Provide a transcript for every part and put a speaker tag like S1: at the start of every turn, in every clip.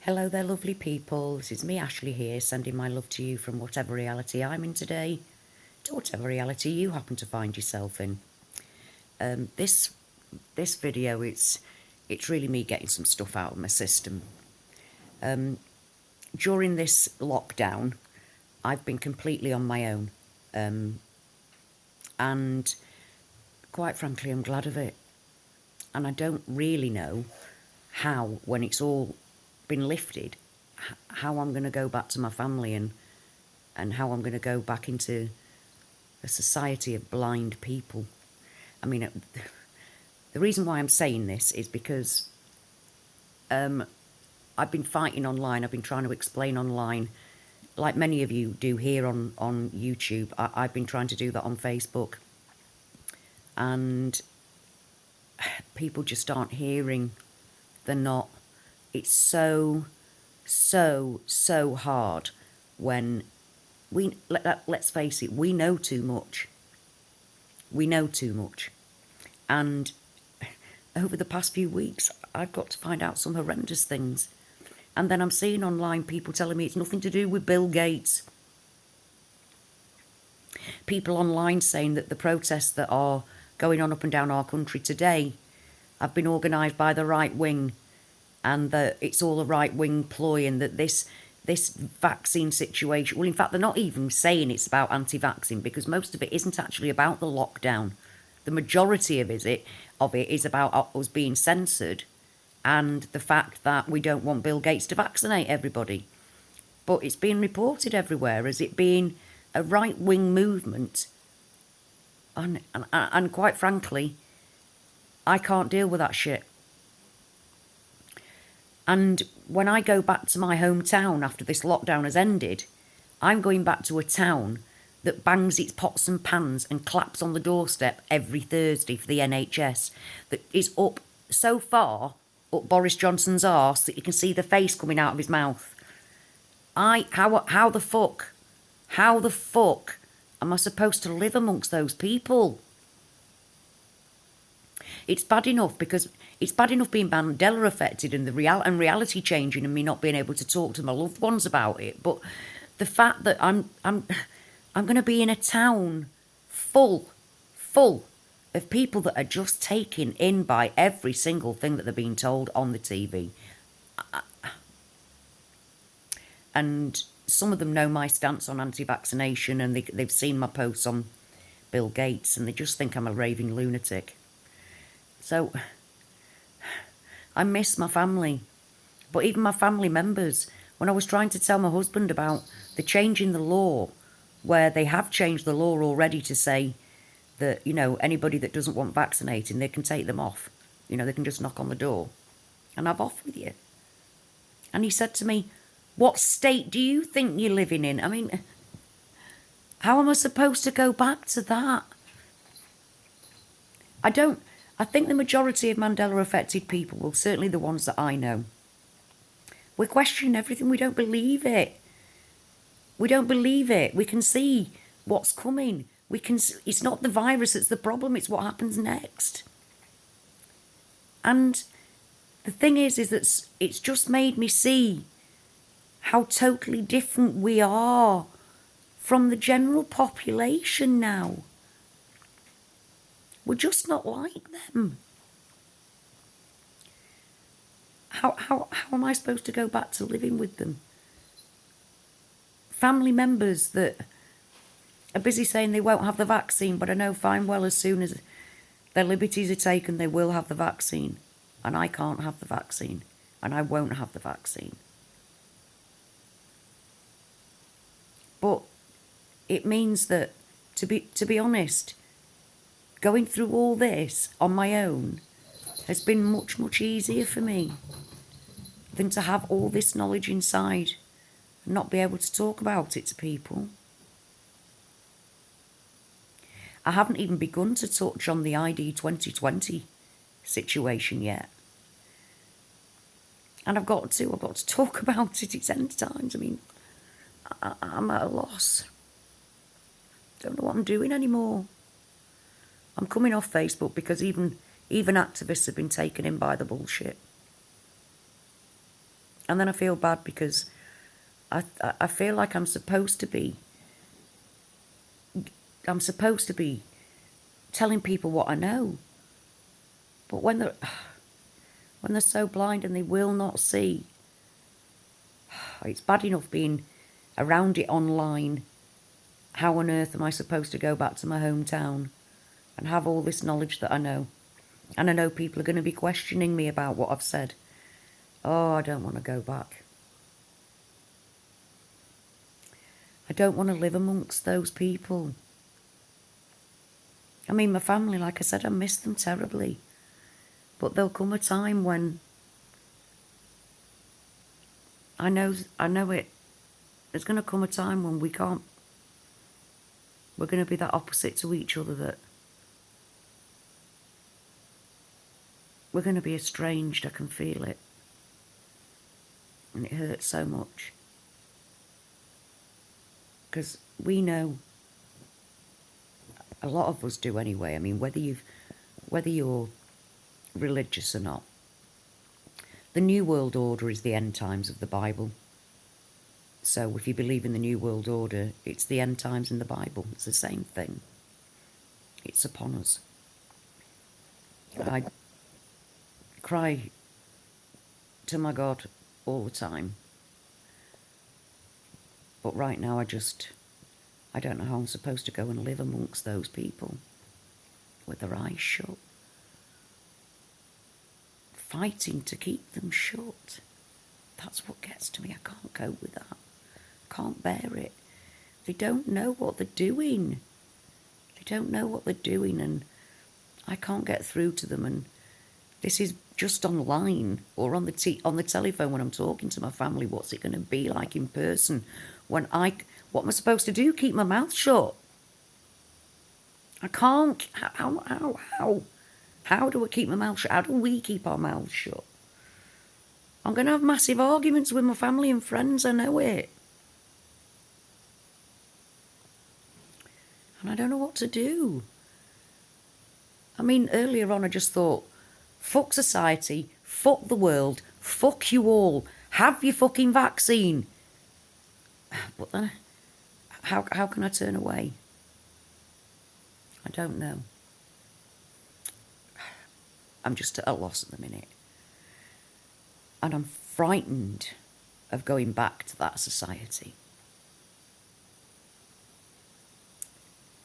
S1: Hello there, lovely people. This is me, Ashley, here, sending my love to you from whatever reality I'm in today to whatever reality you happen to find yourself in. This video, it's really me getting some stuff out of my system. During this lockdown, I've been completely on my own, and quite frankly, I'm glad of it. And I don't really know how, when it's all been lifted, how I'm going to go back to my family and how I'm going to go back into a society of blind people. I mean, the reason why I'm saying this is because I've been fighting online. I've been trying to explain online, like many of you do here on YouTube. I've been trying to do that on Facebook. And people just aren't hearing. They're not. It's so hard when let's face it, we know too much. We know too much. And over the past few weeks, I've got to find out some horrendous things. And then I'm seeing online people telling me it's nothing to do with Bill Gates. People online saying that the protests that are going on up and down our country today have been organised by the right wing, and that it's all a right-wing ploy, and that this vaccine situation... Well, in fact, they're not even saying it's about anti-vaccine, because most of it isn't actually about the lockdown. The majority of it is about us being censored and the fact that we don't want Bill Gates to vaccinate everybody. But it's being reported everywhere as it being a right-wing movement. And quite frankly, I can't deal with that shit. And when I go back to my hometown after this lockdown has ended, I'm going back to a town that bangs its pots and pans and claps on the doorstep every Thursday for the NHS, that is up so far up Boris Johnson's arse that you can see the face coming out of his mouth. How the fuck am I supposed to live amongst those people? It's bad enough because it's bad enough being Mandela affected and reality changing and me not being able to talk to my loved ones about it. But the fact that I'm going to be in a town full of people that are just taken in by every single thing that they're being told on the TV. And some of them know my stance on anti-vaccination, and they've seen my posts on Bill Gates, and they just think I'm a raving lunatic. So, I miss my family. But even my family members, when I was trying to tell my husband about the change in the law, where they have changed the law already to say that, you know, anybody that doesn't want vaccinating, they can take them off. You know, they can just knock on the door and have off with you. And he said to me, "What state do you think you're living in?" I mean, how am I supposed to go back to that? I think the majority of Mandela affected people, well, certainly the ones that I know, we're questioning everything. We don't believe it. We don't believe it. We can see what's coming. It's not the virus that's the problem, it's what happens next. And the thing is that it's just made me see how totally different we are from the general population now. We're just not like them. How am I supposed to go back to living with them? Family members that are busy saying they won't have the vaccine, but I know fine well as soon as their liberties are taken, they will have the vaccine. And I can't have the vaccine. And I won't have the vaccine. But it means that, to be honest, going through all this on my own has been much easier for me than to have all this knowledge inside and not be able to talk about it to people. I haven't even begun to touch on the ID 2020 situation yet. And I've got to talk about it. It's end times. I mean, I'm at a loss. Don't know what I'm doing anymore. I'm coming off Facebook because even activists have been taken in by the bullshit. And then I feel bad because I feel like I'm supposed to be telling people what I know. But when they're so blind and they will not see, it's bad enough being around it online. How on earth am I supposed to go back to my hometown and have all this knowledge that I know? And I know people are going to be questioning me about what I've said. Oh, I don't want to go back. I don't want to live amongst those people. I mean, my family, like I said, I miss them terribly. But there'll come a time when I know it. There's going to come a time when we're going to be that opposite to each other, that we're going to be estranged. I can feel it. And it hurts so much. Because we know, a lot of us do anyway. I mean, whether you're religious or not, the New World Order is the end times of the Bible. So if you believe in the New World Order, it's the end times in the Bible. It's the same thing. It's upon us. I cry to my God all the time. But right now I don't know how I'm supposed to go and live amongst those people with their eyes shut. Fighting to keep them shut. That's what gets to me. I can't cope with that. I can't bear it. They don't know what they're doing. They don't know what they're doing, and I can't get through to them. And this is just online or on the telephone when I'm talking to my family. What's it going to be like in person? What am I supposed to do? Keep my mouth shut? I can't. How do I keep my mouth shut? How do we keep our mouths shut? I'm going to have massive arguments with my family and friends. I know it. And I don't know what to do. I mean, earlier on I just thought, fuck society, fuck the world, fuck you all. Have your fucking vaccine. But then, how can I turn away? I don't know. I'm just at a loss at the minute. And I'm frightened of going back to that society.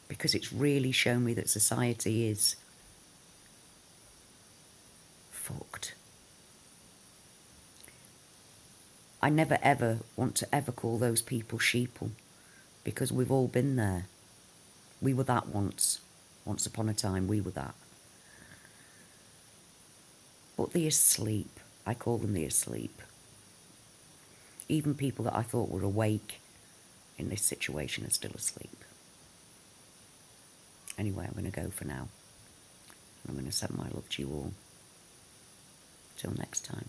S1: Because it's really shown me that society is fucked. I never ever want to ever call those people sheeple, because we've all been there. We were that once. Once upon a time, we were that. But they're asleep. I call them the asleep. Even people that I thought were awake in this situation are still asleep. Anyway, I'm going to go for now. I'm going to send my love to you all. Till next time.